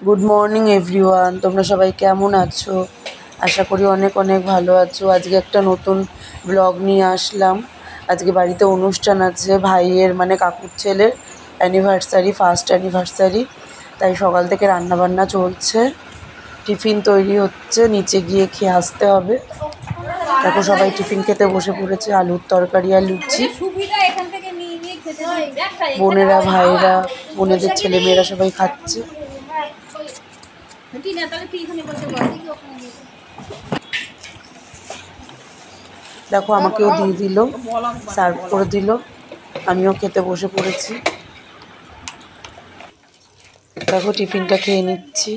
Good morning everyone, তোমরা সবাই কেমন আছো? আশা করি অনেক অনেক ভালো আছো। আজকে একটা নতুন ব্লগ নিয়ে আসলাম। আজকে বাড়িতে অনুষ্ঠান আছে, ভাইয়ের মানে কাকুর ছেলের অ্যানিভার্সারি, ফার্স্ট অ্যানিভার্সারি। তাই সকাল থেকে রান্নাবান্না চলছে, টিফিন তৈরি হচ্ছে, নিচে গিয়ে খেয়ে আসতে হবে। দেখো সবাই টিফিন খেতে বসে পড়েছে, আলুর তরকারি আর লুচি। বোনেরা, ভাইরা, বোনেদের ছেলেমেয়েরা সবাই খাচ্ছে। দেখো আমাকেও দিয়ে দিল, সার্ভ করে দিল, আমিও খেতে বসে পড়েছি। দেখো টিফিনটা খেয়ে নিচ্ছি।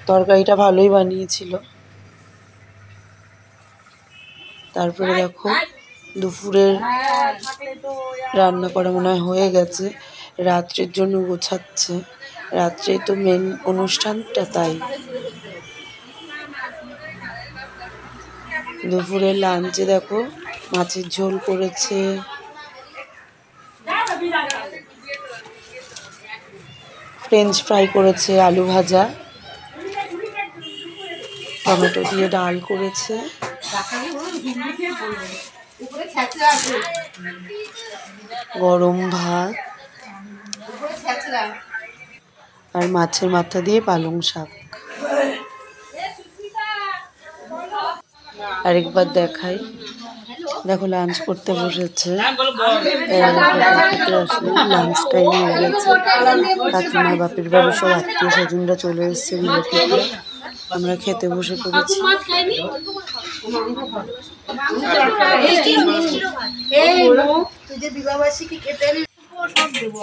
তরকারিটা ভালোই বানিয়েছিল। তারপরে দেখো দুপুরের রান্না করা মনে হয় হয়ে গেছে, রাত্রের জন্য গোছাচ্ছে। রাত্রে তো মেন অনুষ্ঠানটা, তাই দুপুরের লাঞ্চে দেখো মাছের ঝোল করেছে, ফ্রেঞ্চ ফ্রাই করেছে, আলু ভাজা, টমেটো দিয়ে ডাল করেছে, গরম ভাত আর মাছের মাথা দিয়ে পালং শাক। আরেকবার দেখাই, দেখো লাঞ্চ করতে বসেছে। লাঞ্চ টাইম হয়ে গেছে, কাকিমা, বাপের বাড়ি সব আত্মীয় স্বজনরা চলে এসছে, রিলেটিভরা। আমরা খেতে বসে পড়েছি।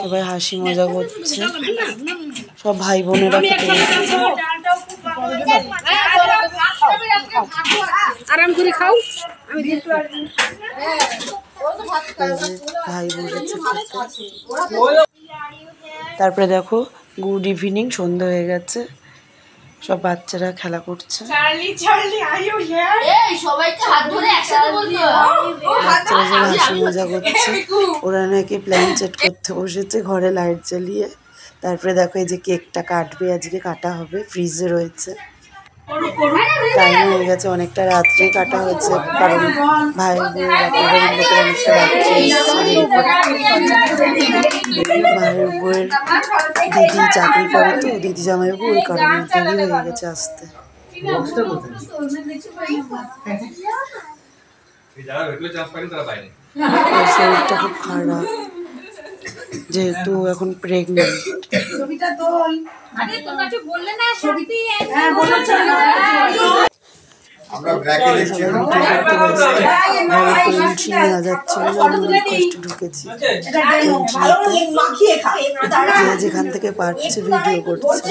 সবাই হাসি মজা করছে, সব ভাই বোনেরা খেতে বসেছে। আরাম করে খাও, ভাই বসেছে খেতে। তারপরে দেখো গুড ইভিনিং, সন্ধ্যা হয়ে গেছে, সব বাচ্চারা খেলা করছে। বাচ্চারা সব হাসি মজা করছে। ওরা নাকি প্ল্যান সেট করতে বসেছে ঘরে লাইট জ্বালিয়ে। তারপরে দেখো এই যে কেকটা কাটবে, আজকে কাটা হবে, ফ্রিজে রয়েছে। টাইম হয়ে গেছে, অনেকটা রাত্রে কাটা হয়েছে, কারণ ভাই বোন বাপের বাড়ির লোকের অনেকটা রাত্রে ভাইয়ের বউয়ের দিদি চাকরি করে, তো দিদি জামাইবাবু, ওই কারণে দেরি হয়ে গেছে আসতে। শরীরটা খুব খারাপ, যেহেতু এখন প্রেগনেন্ট। ঢুকেছি, যেখান থেকে পারছে ভিডিও করছে।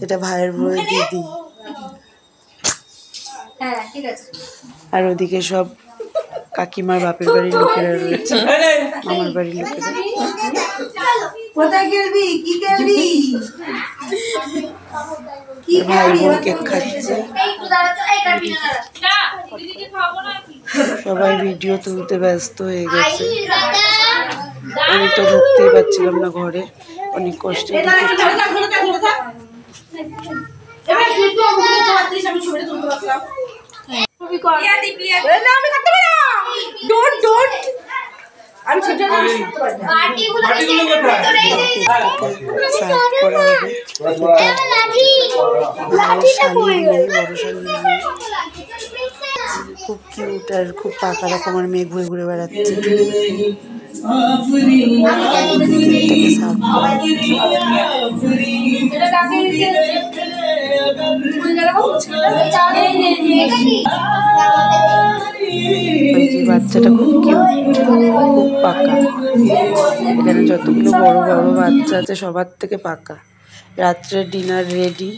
এটা ভাইয়ের বউয়ের দিদি, আর ওদিকে সব কাকিমার বাপের বাড়ির লোকেরা রয়েছে, মামার বাড়ির লোকেরা। ভাই বোন কেক খাচ্ছে, সবাই ভিডিও তুলতে ব্যস্ত হয়ে গেছে। আমি তো ঢুকতেই পারছিলাম না ঘরে, অনেক কষ্টে খুব কিউট আর খুব পাকা রকমের মেয়ে ঘুরে ঘুরে বেড়াচ্ছে। বাচ্চাটা খুব কিউট, খুব পাকা। এখানে যতগুলো বড় বড় বাচ্চা আছে সবার থেকে পাকা। রাত্রের ডিনার রেডি,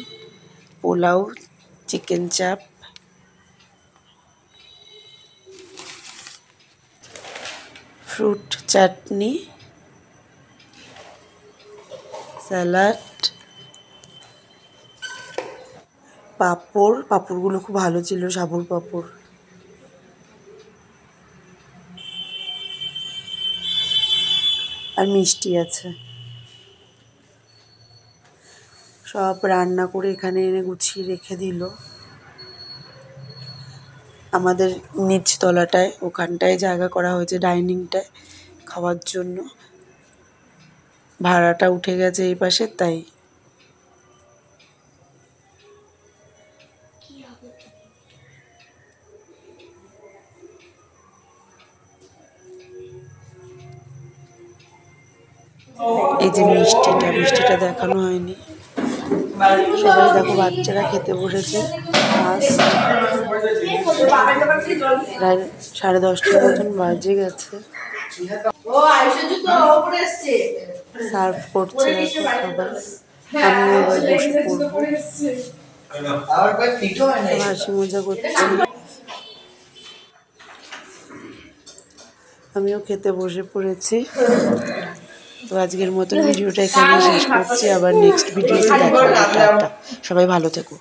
পোলাও, চিকেন চাপ, ফ্রুট চাটনি, স্যালাড, পাঁপড়। পাঁপড়গুলো খুব ভালো ছিল, সাবুর পাঁপড়। আর মিষ্টি আছে। সব রান্না করে এখানে এনে গুছিয়ে রেখে দিল। আমাদের নিচতলাটায় ওখানটায় জায়গা করা হয়েছে ডাইনিংটায় খাওয়ার জন্য। ভাড়াটা উঠে গেছে এই পাশে, তাই এই যে মিষ্টিটা দেখানো হয়নি। সবাই দেখো বাচ্চারা খেতে বসেছে। প্রায় 10:30টার মতন বাজে গেছে। সার্ভ করছে দেখো খাবার। আমিও এবার বসে পড়বো। হাসি মজা করছি। আমিও খেতে বসে পড়েছি। তো আজকের মতন ভিডিওটা এখানেই শেষ করছি। আবার নেক্সট ভিডিওতে দেখা হবে। টাটা, সবাই ভালো থেকো।